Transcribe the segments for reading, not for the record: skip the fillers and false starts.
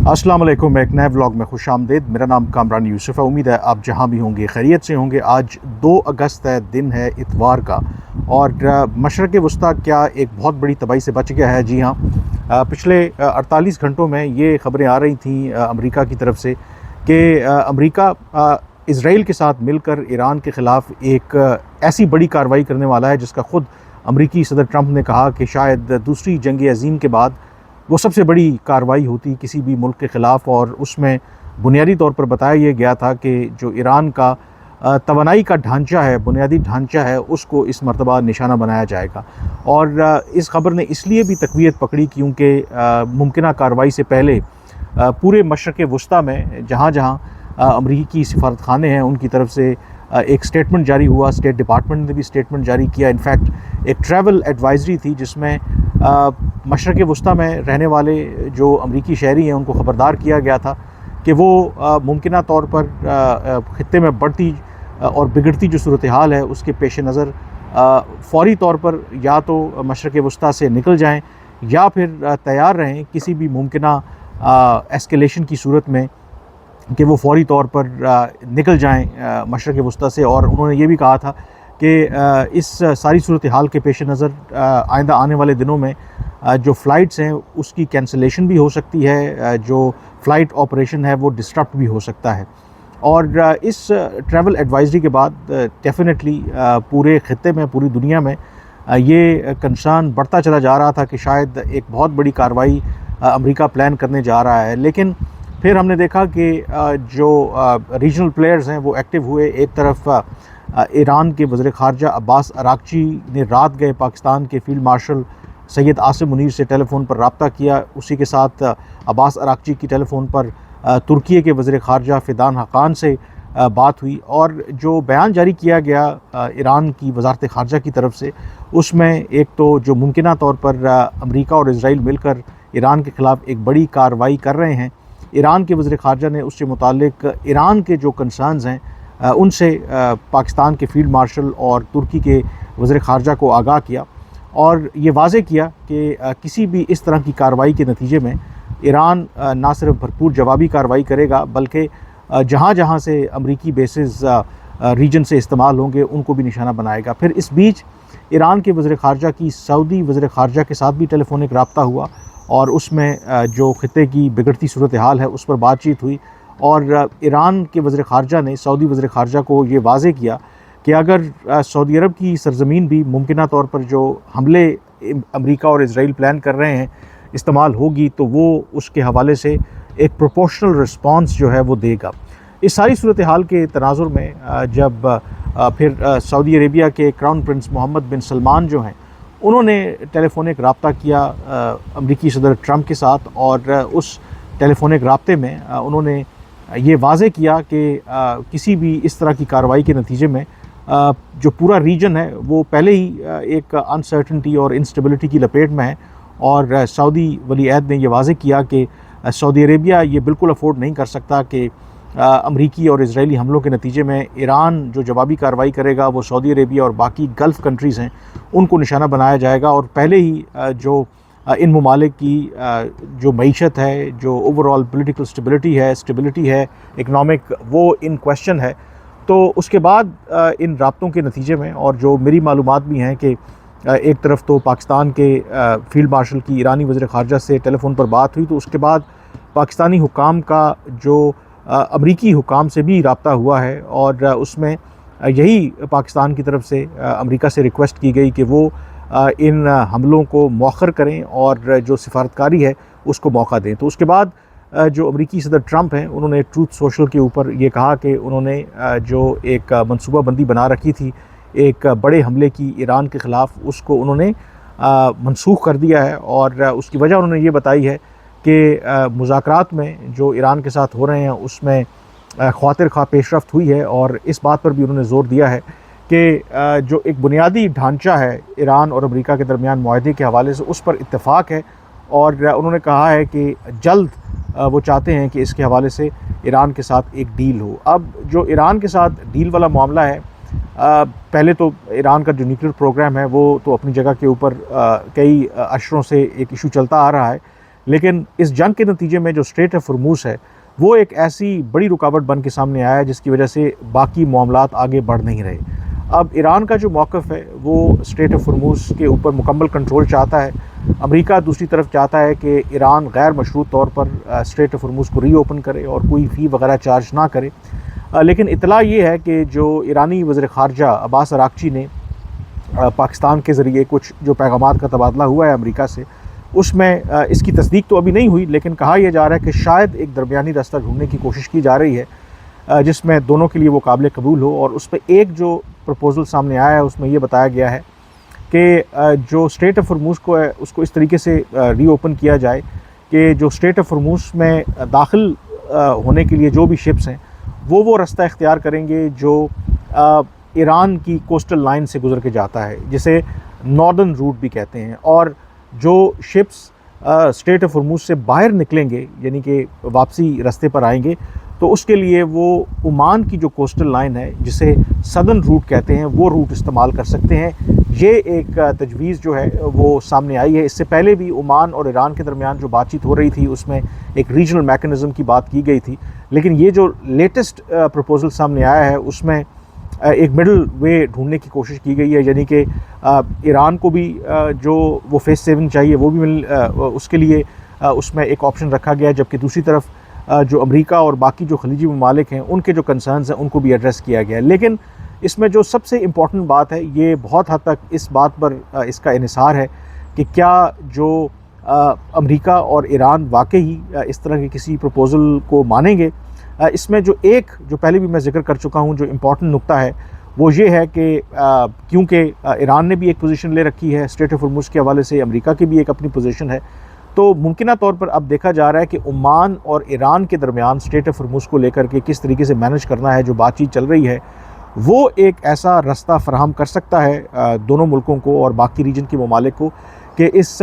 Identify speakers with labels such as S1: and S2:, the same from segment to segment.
S1: अस्सलाम वालेकुम। एक नए व्लॉग में खुशामदीद। मेरा नाम कामरान यूसुफ है। उम्मीद है आप जहाँ भी होंगे खैरियत से होंगे। आज 2 अगस्त है, दिन है इतवार का, और मशरक़ वस्ता क्या एक बहुत बड़ी तबाही से बच गया है। जी हाँ, पिछले 48 घंटों में ये ख़बरें आ रही थी अमेरिका की तरफ से कि अमेरिका इसराइल के साथ मिलकर ईरान के ख़िलाफ़ एक ऐसी बड़ी कार्रवाई करने वाला है जिसका ख़ुद अमेरिकी सदर ट्रंप ने कहा कि शायद दूसरी जंग अज़ीम के बाद वो सबसे बड़ी कार्रवाई होती किसी भी मुल्क के ख़िलाफ़। और उसमें बुनियादी तौर पर बताया ये गया था कि जो ईरान का तवानाई का ढांचा है, बुनियादी ढांचा है, उसको इस मरतबा निशाना बनाया जाएगा। और इस ख़बर ने इसलिए भी तक़वियत पकड़ी क्योंकि मुमकिना कार्रवाई से पहले पूरे मशरक़ वस्ता में जहाँ जहाँ अमरीकी सफारत खाने हैं उनकी तरफ से एक स्टेटमेंट जारी हुआ। स्टेट डिपार्टमेंट ने भी स्टेटमेंट जारी किया। इनफैक्ट एक ट्रैवल एडवाइजरी थी जिसमें मशरक़ वस्ता में रहने वाले जो अमरीकी शहरी हैं उनको ख़बरदार किया गया था कि वो मुमकिना तौर पर ख़ित्ते में बढ़ती और बिगड़ती जो सूरत हाल है उसके पेश नज़र फ़ौरी तौर पर या तो मशरक़ वस्ता से निकल जाएँ या फिर तैयार रहें किसी भी मुमकिना एस्केलेशन की सूरत में कि वो फ़ौरी तौर पर निकल जाएँ मशरक़ वस्ता से। और उन्होंने ये भी कहा था कि इस सारी सूरत हाल के पेश नज़र आइंदा आने वाले दिनों में जो फ़्लाइट्स हैं उसकी कैंसलेशन भी हो सकती है, जो फ़्लाइट ऑपरेशन है वो डिस्टर्ब भी हो सकता है। और इस ट्रैवल एडवाइजरी के बाद डेफ़िनेटली पूरे ख़ित्ते में, पूरी दुनिया में ये कंसर्न बढ़ता चला जा रहा था कि शायद एक बहुत बड़ी कार्रवाई अमेरिका प्लान करने जा रहा है। लेकिन फिर हमने देखा कि जो रीजनल प्लेयर्स हैं वो एक्टिव हुए। एक तरफ ईरान के वज़ीर ख़ारजा अब्बास अराग़ची ने रात गए पाकिस्तान के फ़ील्ड मार्शल सैयद आसिम मुनीर से टेलीफ़ोन पर रब्ता किया। उसी के साथ अब्बास अराग़ची की टेलीफ़ोन पर तुर्की के वज़ीर ख़ारजा फ़िदान हक़ान से बात हुई। और जो बयान जारी किया गया ईरान की वज़ारत ख़ारजा की तरफ से, उसमें एक तो जो मुमकिना तौर पर अमेरिका और इज़राइल मिलकर ईरान के ख़िलाफ़ एक बड़ी कार्रवाई कर रहे हैं। ईरान के वज़ीर ख़ारजा ने उससे मुताल्लिक़ ईरान के जो कंसर्न्स हैं उनसे पाकिस्तान के फ़ील्ड मार्शल और तुर्की के वज़ीर ख़ारजा को आगाह किया और ये वाज़ेह किया कि किसी भी इस तरह की कार्रवाई के नतीजे में ईरान ना सिर्फ भरपूर जवाबी कार्रवाई करेगा बल्कि जहाँ जहाँ से अमरीकी बेसिस रीजन से इस्तेमाल होंगे उनको भी निशाना बनाएगा। फिर इस बीच ईरान के वज़ीर ख़ारजा की सऊदी वज़ीर ख़ारजा के साथ भी टेलीफ़ोनिक रब्ता हुआ और उसमें जो ख़ित्ते की बिगड़ती सूरत हाल है उस पर बातचीत हुई। और ईरान के वज़ीर ख़ारजा ने सऊदी वज़ीर ख़ारजा को ये वाज़ेह किया कि अगर सऊदी अरब की सरज़मीन भी मुमकिना तौर पर जो हमले अमेरिका और इज़राइल प्लान कर रहे हैं इस्तेमाल होगी तो वो उसके हवाले से एक प्रोपोर्शनल रिस्पॉन्स जो है वो देगा। इस सारी सूरत हाल के तनाज़ुर में जब फिर सऊदी अरेबिया के क्राउन प्रिंस मोहम्मद बिन सलमान जो हैं उन्होंने टेलीफ़ोनिक रब्ता किया अमरीकी सदर ट्रंप के साथ। और उस टेलीफ़ोनिक रब्ते में उन्होंने ये वाज़ेह किया कि किसी भी इस तरह की कार्रवाई के नतीजे में जो पूरा रीजन है वो पहले ही एक अनसर्टनिटी और इंस्टेबिलिटी की लपेट में है। और सऊदी वली अहद ने यह वाज़ेह किया कि सऊदी अरेबिया ये बिल्कुल अफोर्ड नहीं कर सकता कि अमरीकी और इज़राइली हमलों के नतीजे में ईरान जो जवाबी कार्रवाई करेगा वो सऊदी अरेबिया और बाकी गल्फ़ कंट्रीज़ हैं उनको निशाना बनाया जाएगा। और पहले ही जो इन ममालिक की जो मईशत है, जो ओवरऑल पॉलिटिकल स्टेबिलिटी है इकनॉमिक, वो इन क्वेश्चन है। तो उसके बाद इन राब्तों के नतीजे में, और जो मेरी मालूमात भी हैं कि एक तरफ तो पाकिस्तान के फ़ील्ड मार्शल की ईरानी वज़ीर ख़ारजा से टेलीफ़ोन पर बात हुई, तो उसके बाद पाकिस्तानी हुकाम का जो अमरीकी हुकाम से भी रब्ता हुआ है और उसमें यही पाकिस्तान की तरफ से अमेरिका से रिक्वेस्ट की गई कि वो इन हमलों को मौखर करें और जो सिफारतकारी है उसको मौका दें। तो उसके बाद जो अमरीकी सदर ट्रंप हैं उन्होंने ट्रूथ सोशल के ऊपर ये कहा कि उन्होंने जो एक मनसूबाबंदी बना रखी थी एक बड़े हमले की ईरान के ख़िलाफ़, उसको उन्होंने मनसूख कर दिया है। और उसकी वजह उन्होंने ये बताई है कि मुज़ाकरात में जो ईरान के साथ हो रहे हैं उसमें ख़ातिर ख़्वाह पेशरफ्त हुई है। और इस बात पर भी उन्होंने ज़ोर दिया है कि जो एक बुनियादी ढांचा है ईरान और अमेरिका के दरमियान मुआहदे के हवाले से उस पर इत्तेफाक है। और उन्होंने कहा है कि जल्द वो चाहते हैं कि इसके हवाले से ईरान के साथ एक डील हो। अब जो ईरान के साथ डील वाला मामला है, पहले तो ईरान का जो न्यूक्लियर प्रोग्राम है वो तो अपनी जगह के ऊपर कई अशरों से एक इशू चलता आ रहा है, लेकिन इस जंग के नतीजे में जो स्ट्रेट ऑफ हॉर्मूज़ है वो एक ऐसी बड़ी रुकावट बन के सामने आया है जिसकी वजह से बाकी मामलात आगे बढ़ नहीं रहे। अब ईरान का जो मौक़िफ़ है वो स्ट्रेट ऑफ हॉर्मूज़ के ऊपर मुकम्मल कंट्रोल चाहता है। अमेरिका दूसरी तरफ चाहता है कि ईरान गैर मशरूत तौर पर स्ट्रेट ऑफ हॉर्मूज़ को रीओपन करे और कोई फ़ी वगैरह चार्ज ना करे। लेकिन इत्तला ये है कि जो ईरानी वज़ीर ख़ारजा अब्बास अराग़ची ने पाकिस्तान के ज़रिए कुछ जो पैगामात का तबादला हुआ है अमेरिका से, उसमें इसकी तस्दीक तो अभी नहीं हुई, लेकिन कहा यह जा रहा है कि शायद एक दरमियानी रास्ता ढूंढने की कोशिश की जा रही है जिसमें दोनों के लिए वो काबिल कबूल हो। और उस पर एक जो प्रपोज़ल सामने आया है उसमें ये बताया गया है कि जो स्ट्रेट ऑफ हॉर्मूज़ को है उसको इस तरीके से रीओपन किया जाए कि जो स्ट्रेट ऑफ हॉर्मूज़ में दाखिल होने के लिए जो भी शिप्स हैं वो रास्ता इख्तियार करेंगे जो ईरान की कोस्टल लाइन से गुजर के जाता है, जिसे नॉर्दर्न रूट भी कहते हैं। और जो शिप्स स्ट्रेट ऑफ हॉर्मूज़ से बाहर निकलेंगे यानी कि वापसी रास्ते पर आएंगे, तो उसके लिए वो ओमान की जो कोस्टल लाइन है जिसे सदर्न रूट कहते हैं वो रूट इस्तेमाल कर सकते हैं। ये एक तजवीज़ जो है वो सामने आई है। इससे पहले भी ओमान और ईरान के दरमियान जो बातचीत हो रही थी उसमें एक रीजनल मैकेनिज़्म की बात की गई थी, लेकिन ये जो लेटेस्ट प्रपोज़ल सामने आया है उसमें एक मिडल वे ढूंढने की कोशिश की गई है, यानी कि ईरान को भी जो वो फेस सेविंग चाहिए वो भी उसके लिए उसमें एक ऑप्शन रखा गया है, जबकि दूसरी तरफ जो अमेरिका और बाकी जो खलीजी ममालिक हैं उनके जो कंसर्न्स हैं उनको भी एड्रेस किया गया है। लेकिन इसमें जो सबसे इम्पॉर्टेंट बात है ये बहुत हद तक इस बात पर इसका इन्हिसार है कि क्या जो अमेरिका और ईरान वाकई इस तरह के किसी प्रपोज़ल को मानेंगे। इसमें जो पहले भी मैं ज़िक्र कर चुका हूँ, जो इम्पॉर्टेंट नुक्ता है वो ये है कि क्योंकि ईरान ने भी एक पोजीशन ले रखी है स्ट्रेट ऑफ हॉर्मूज़ के हवाले से, अमेरिका की भी एक अपनी पोजीशन है, तो मुमकिना तौर पर अब देखा जा रहा है कि ओमान और ईरान के दरमियान स्ट्रेट ऑफ हॉर्मूज़ को लेकर के किस तरीके से मैनेज करना है। जो बातचीत चल रही है वो एक ऐसा रास्ता फराहम कर सकता है दोनों मुल्कों को और बाकी रीजन के ममालिक को कि इस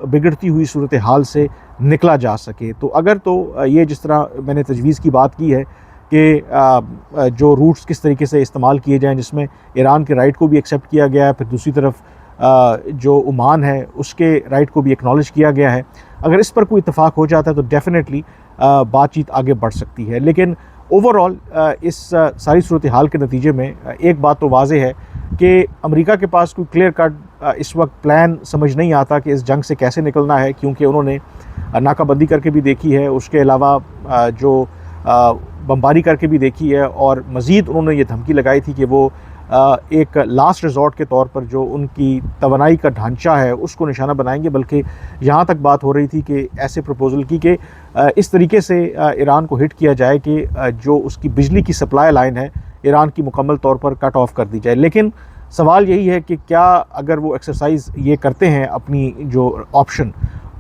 S1: बिगड़ती हुई सूरत हाल से निकला जा सके। तो अगर तो ये जिस तरह मैंने तजवीज़ की बात की है कि जो रूट्स किस तरीके से इस्तेमाल किए जाएँ जिसमें ईरान के राइट को भी एक्सेप्ट किया गया है, फिर दूसरी तरफ जो ओमान है उसके राइट को भी एक्नॉलेज किया गया है, अगर इस पर कोई इत्तेफाक हो जाता है तो डेफ़िनेटली बातचीत आगे बढ़ सकती है। लेकिन ओवरऑल इस सारी सूरत हाल के नतीजे में एक बात तो वाज़ेह है कि अमेरिका के पास कोई क्लियर कट इस वक्त प्लान समझ नहीं आता कि इस जंग से कैसे निकलना है, क्योंकि उन्होंने नाकाबंदी करके भी देखी है, उसके अलावा जो बमबारी करके भी देखी है, और मज़ीद उन्होंने ये धमकी लगाई थी कि वो एक लास्ट रिज़ॉर्ट के तौर पर जो उनकी तवानाई का ढांचा है उसको निशाना बनाएंगे। बल्कि यहाँ तक बात हो रही थी कि ऐसे प्रपोज़ल की कि इस तरीके से ईरान को हिट किया जाए कि जो उसकी बिजली की सप्लाई लाइन है ईरान की मुकम्मल तौर पर कट ऑफ कर दी जाए। लेकिन सवाल यही है कि क्या अगर वो एक्सरसाइज ये करते हैं अपनी जो ऑप्शन,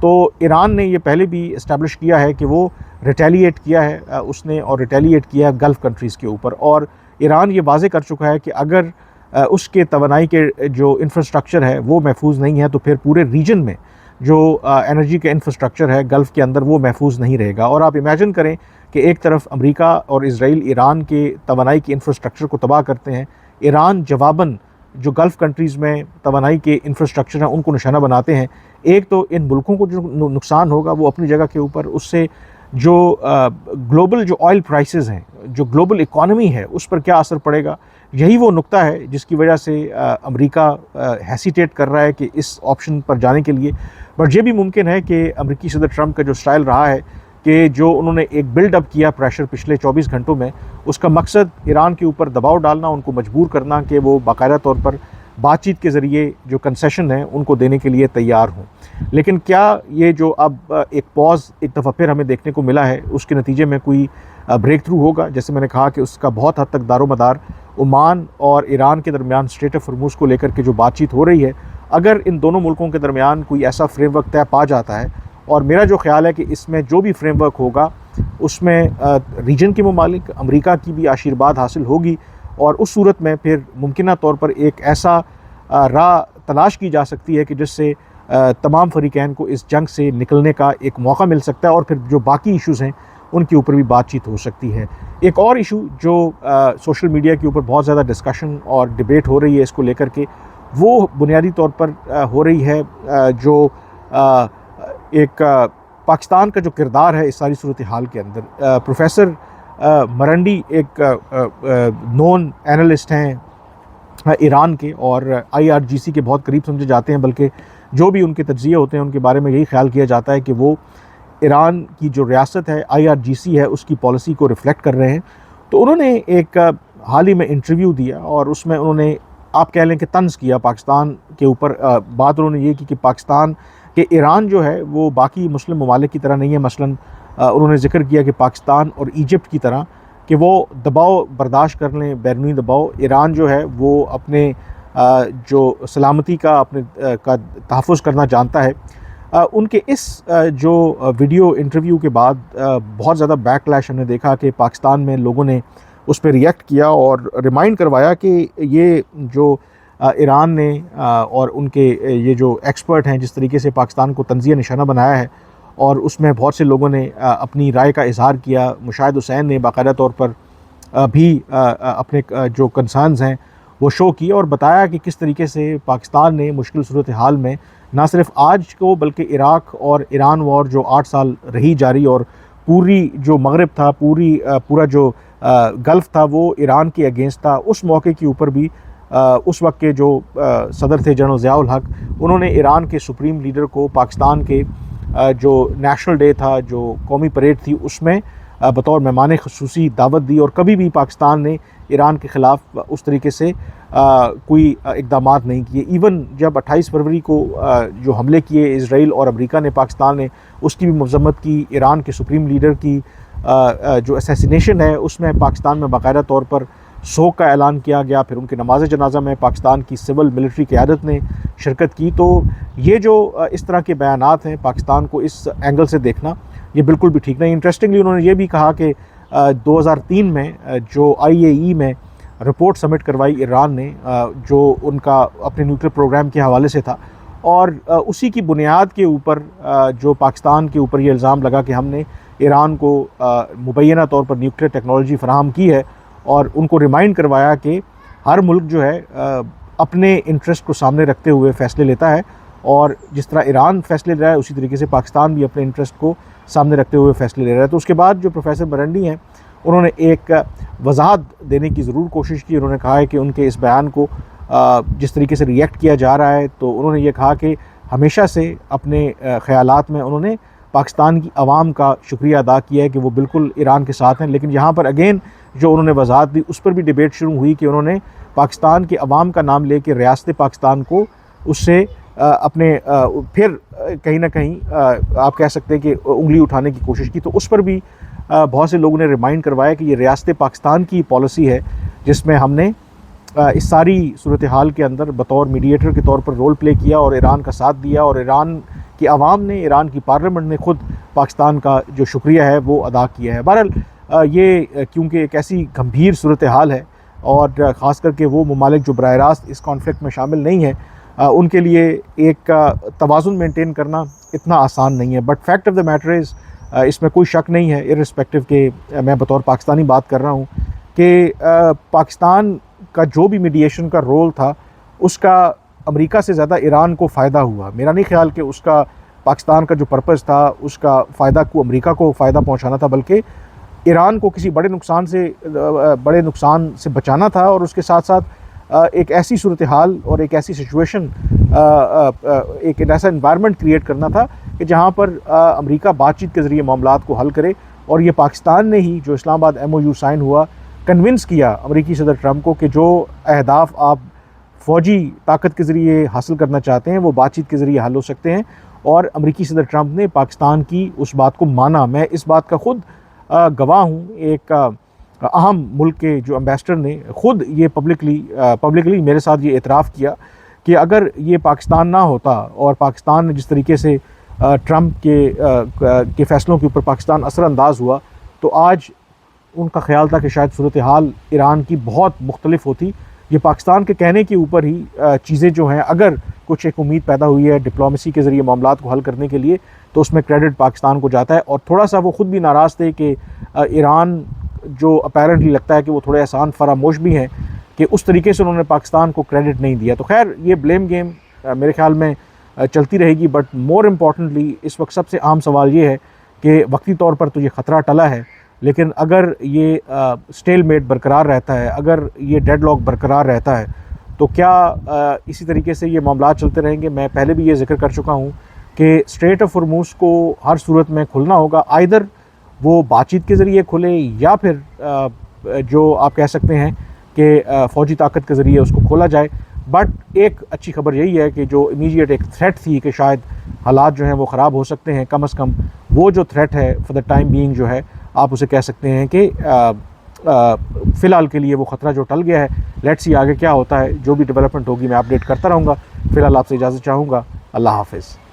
S1: तो ईरान ने ये पहले भी इस्टेब्लिश किया है कि वो रिटेलिएट किया है उसने, और रिटेलिएट किया है गल्फ़ कंट्रीज़ के ऊपर। और ईरान ये वाज़े कर चुका है कि अगर उसके तवानाई के जो इंफ्रास्ट्रक्चर है वो महफूज नहीं है तो फिर पूरे रीजन में जो एनर्जी का इंफ्रास्ट्रक्चर है गल्फ़ के अंदर वो महफूज नहीं रहेगा। और आप इमेजिन करें कि एक तरफ अमेरिका और इज़राइल ईरान के तवानाई के इंफ्रास्ट्रक्चर को तबाह करते हैं, ईरान जवाबन जो गल्फ़ कंट्रीज़ में तवानाई के इंफ्रास्ट्रक्चर हैं उनको निशाना बनाते हैं। एक तो इन मुल्कों को जो नुकसान होगा वो अपनी जगह के ऊपर, उससे जो ग्लोबल जो ऑयल प्राइसेस हैं, जो ग्लोबल इकॉनमी है, उस पर क्या असर पड़ेगा। यही वो नुक्ता है जिसकी वजह से अमेरिका हेसिटेट कर रहा है कि इस ऑप्शन पर जाने के लिए। बट ये भी मुमकिन है कि अमेरिकी सदर ट्रंप का जो स्टाइल रहा है कि जो उन्होंने एक बिल्डअप किया प्रेशर पिछले 24 घंटों में, उसका मकसद ईरान के ऊपर दबाव डालना, उनको मजबूर करना कि वो बाकायदा तौर पर बातचीत के ज़रिए जो कंसेशन है उनको देने के लिए तैयार हों। लेकिन क्या ये जो अब एक पॉज़ एक दफ़ा फिर हमें देखने को मिला है उसके नतीजे में कोई ब्रेक थ्रू होगा? जैसे मैंने कहा कि उसका बहुत हद तक दारोमदार ओमान और ईरान के दरमियान स्ट्रेट ऑफ हॉर्मूज़ को लेकर के जो बातचीत हो रही है, अगर इन दोनों मुल्कों के दरमियान कोई ऐसा फ्रेमवर्क तय पा जाता है, और मेरा जो ख़्याल है कि इसमें जो भी फ्रेमवर्क होगा उसमें रीजन के ममालिक, अमेरिका की भी आशीर्वाद हासिल होगी, और उस सूरत में फिर मुमकिना तौर पर एक ऐसा राह तलाश की जा सकती है कि जिससे तमाम फ़रीक़ैन को इस जंग से निकलने का एक मौका मिल सकता है, और फिर जो बाकी इश्यूज़ हैं उनके ऊपर भी बातचीत हो सकती है। एक और इशू जो सोशल मीडिया के ऊपर बहुत ज़्यादा डिस्कशन और डिबेट हो रही है इसको लेकर के, वो बुनियादी तौर पर हो रही है जो एक पाकिस्तान का जो किरदार है इस सारी सूरत हाल के अंदर। प्रोफेसर मरंडी एक नॉन एनालिस्ट हैं ईरान के और IRGC के बहुत करीब समझे जाते हैं, बल्कि जो भी उनके तज्ज़िये होते हैं उनके बारे में यही ख्याल किया जाता है कि वो ईरान की जो रियासत है IRGC है उसकी पॉलिसी को रिफ़्लेक्ट कर रहे हैं। तो उन्होंने एक हाल ही में इंटरव्यू दिया और उसमें उन्होंने आप कह लें कि तंज़ किया पाकिस्तान के ऊपर। बात उन्होंने ये की कि पाकिस्तान कि ईरान जो है वो बाकी मुस्लिम ममालिक की तरह नहीं है। मसलन उन्होंने ज़िक्र किया कि पाकिस्तान और इजिप्ट की तरह कि वो दबाव बर्दाश्त कर लें, बैरूनी दबाव। ईरान जो है वो अपने जो सलामती का अपने का तहफ़्फ़ुज़ करना जानता है। उनके इस जो वीडियो इंटरव्यू के बाद बहुत ज़्यादा बैकलैश हमने देखा कि पाकिस्तान में लोगों ने उस पर रिएक्ट किया और रिमाइंड करवाया कि ये जो ईरान ने और उनके ये जो एक्सपर्ट हैं जिस तरीके से पाकिस्तान को तंज़िया निशाना बनाया है और उसमें बहुत से लोगों ने अपनी राय का इज़हार किया। मुशाहिद हुसैन ने बाकायदा तौर पर भी अपने जो कंसर्न्स हैं वो शो किए और बताया कि किस तरीके से पाकिस्तान ने मुश्किल सूरत हाल में ना सिर्फ आज को बल्कि इराक़ और ईरान वॉर जो 8 साल रही जारी और पूरी जो मगरिब था, पूरा जो गल्फ़ था वो ईरान के अगेंस्ट था, उस मौके के ऊपर भी उस वक्त के जो सदर थे जनरल ज़िया-उल हक़, उन्होंने ईरान के सुप्रीम लीडर को पाकिस्तान के जो नेशनल डे था, जो कौमी परेड थी, उसमें बतौर मेहमान ख़ुसूसी दावत दी। और कभी भी पाकिस्तान ने ईरान के ख़िलाफ़ उस तरीके से कोई इक़दामात नहीं किए। इवन जब 28 फरवरी को जो हमले किए इज़राइल और अमेरिका ने पाकिस्तान ने, उसकी भी मज़म्मत की। ईरान के सुप्रीम लीडर की जो असैसिनेशन है उसमें पाकिस्तान में बाकायदा तौर पर शोक का ऐलान किया गया। फिर उनके नमाज़ जनाजा में पाकिस्तान की सिविल मिलिट्री क़यादत ने शिरकत की। तो ये जो इस तरह के बयानात हैं पाकिस्तान को इस एंगल से देखना ये बिल्कुल भी ठीक नहीं। इंटरेस्टिंगली उन्होंने ये भी कहा कि 2003 में जो IAEA में रिपोर्ट सबमिट करवाई ईरान ने, जो उनका अपने न्यूक्लियर प्रोग्राम के हवाले से था, और उसी की बुनियाद के ऊपर जो पाकिस्तान के ऊपर ये इल्ज़ाम लगा कि हमने ईरान को मुबैना तौर पर न्यूक्लियर टेक्नोलॉजी फ़राहम की है, और उनको रिमाइंड करवाया कि हर मुल्क जो है अपने इंटरेस्ट को सामने रखते हुए फ़ैसले लेता है, और जिस तरह ईरान फ़ैसले ले रहा है उसी तरीके से पाकिस्तान भी अपने इंटरेस्ट को सामने रखते हुए फ़ैसले ले रहा है। तो उसके बाद जो प्रोफेसर मरंडी हैं उन्होंने एक वजाहत देने की ज़रूर कोशिश की। उन्होंने कहा है कि उनके इस बयान को जिस तरीके से रिएक्ट किया जा रहा है, तो उन्होंने ये कहा कि हमेशा से अपने ख़यालात में उन्होंने पाकिस्तान की आवाम का शुक्रिया अदा किया है कि वो बिल्कुल ईरान के साथ हैं। लेकिन यहाँ पर अगेन जो उन्होंने वजाहत दी उस पर भी डिबेट शुरू हुई कि उन्होंने पाकिस्तान के अवाम का नाम लेके रियासत पाकिस्तान को उससे अपने फिर कहीं ना कहीं आप कह सकते हैं कि उंगली उठाने की कोशिश की। तो उस पर भी बहुत से लोगों ने रिमाइंड करवाया कि ये रियासत पाकिस्तान की पॉलिसी है जिसमें हमने इस सारी सूरत हाल के अंदर बतौर मीडिएटर के तौर पर रोल प्ले किया और ईरान का साथ दिया, और ईरान की आवाम ने, ईरान की पार्लियामेंट ने खुद पाकिस्तान का जो शुक्रिया है वो अदा किया है। बहरहाल ये क्योंकि एक ऐसी गंभीर सूरत हाल है और ख़ास करके वो ममालिक जो बराह रास्त इस कॉन्फ्लिक्ट में शामिल नहीं है, उनके लिए एक तवाज़ुन मेंटेन करना इतना आसान नहीं है। But fact of the matter is, इसमें कोई शक नहीं है, इर्रिस्पेक्टिव के मैं बतौर पाकिस्तानी बात कर रहा हूँ, कि पाकिस्तान का जो भी मीडिएशन का रोल था उसका अमेरिका से ज़्यादा ईरान को फ़ायदा हुआ। मेरा नहीं ख्याल कि उसका पाकिस्तान का जो पर्पज़ था उसका फ़ायदा को अमेरिका को फ़ायदा पहुँचाना था, बल्कि ईरान को किसी बड़े नुकसान से बचाना था। और उसके साथ साथ एक ऐसी सूरत हाल और एक ऐसी सिचुएशन, एक ऐसा इन्वायरमेंट क्रिएट करना था कि जहाँ पर अमेरिका बातचीत के ज़रिए मामलात को हल करे। और ये पाकिस्तान ने ही, जो इस्लामाबाद MOU साइन हुआ, कन्विंस किया अमेरिकी सदर ट्रंप को कि जो अहदाफ आप फ़ौजी ताकत के ज़रिए हासिल करना चाहते हैं वो बातचीत के ज़रिए हल हो सकते हैं। और अमेरिकी सदर ट्रंप ने पाकिस्तान की उस बात को माना। मैं इस बात का ख़ुद गवाह हूँ। एक अहम मुल्क के जो एम्बेसडर ने ख़ुद ये पब्लिकली मेरे साथ ये एतराफ़ किया कि अगर ये पाकिस्तान ना होता और पाकिस्तान ने जिस तरीके से ट्रंप के फ़ैसलों के ऊपर पाकिस्तान असरअंदाज हुआ, तो आज उनका ख़्याल था कि शायद सूरत हाल ईरान की बहुत मुख्तलिफ होती। ये पाकिस्तान के कहने के ऊपर ही चीज़ें जो हैं, अगर कुछ एक उम्मीद पैदा हुई है डिप्लोमेसी के ज़रिए मामलात को हल करने के लिए, तो उसमें क्रेडिट पाकिस्तान को जाता है। और थोड़ा सा वो ख़ुद भी नाराज़ थे कि ईरान जो अपैरेंटली लगता है कि वो थोड़े आसान फरामोश भी हैं, कि उस तरीके से उन्होंने पाकिस्तान को क्रेडिट नहीं दिया। तो खैर ये ब्लेम गेम मेरे ख्याल में चलती रहेगी। बट मोर इम्पॉर्टेंटली इस वक्त सबसे अहम सवाल ये है कि वक्ती तौर पर तो ये ख़तरा टला है, लेकिन अगर ये स्टेलमेट बरकरार रहता है, अगर ये डेडलॉक बरकरार रहता है, तो क्या इसी तरीके से ये मामला चलते रहेंगे? मैं पहले भी ये ज़िक्र कर चुका हूँ कि स्ट्रेट ऑफ हॉर्मुज़ को हर सूरत में खुलना होगा, आइदर वो बातचीत के ज़रिए खुले या फिर जो आप कह सकते हैं कि फ़ौजी ताकत के ज़रिए उसको खोला जाए। बट एक अच्छी खबर यही है कि जो इमीडिएट एक थ्रेट थी कि शायद हालात जो हैं वो ख़राब हो सकते हैं, कम से कम वो जो थ्रेट है फॉर द टाइम बीइंग जो है आप उसे कह सकते हैं कि फ़िलहाल के लिए वो ख़तरा जो टल गया है। लेट्स सी आगे क्या होता है, जो भी डेवलपमेंट होगी मैं अपडेट करता रहूँगा। फ़िलहाल आपसे इजाज़त चाहूँगा। अल्लाह हाफ़िज़।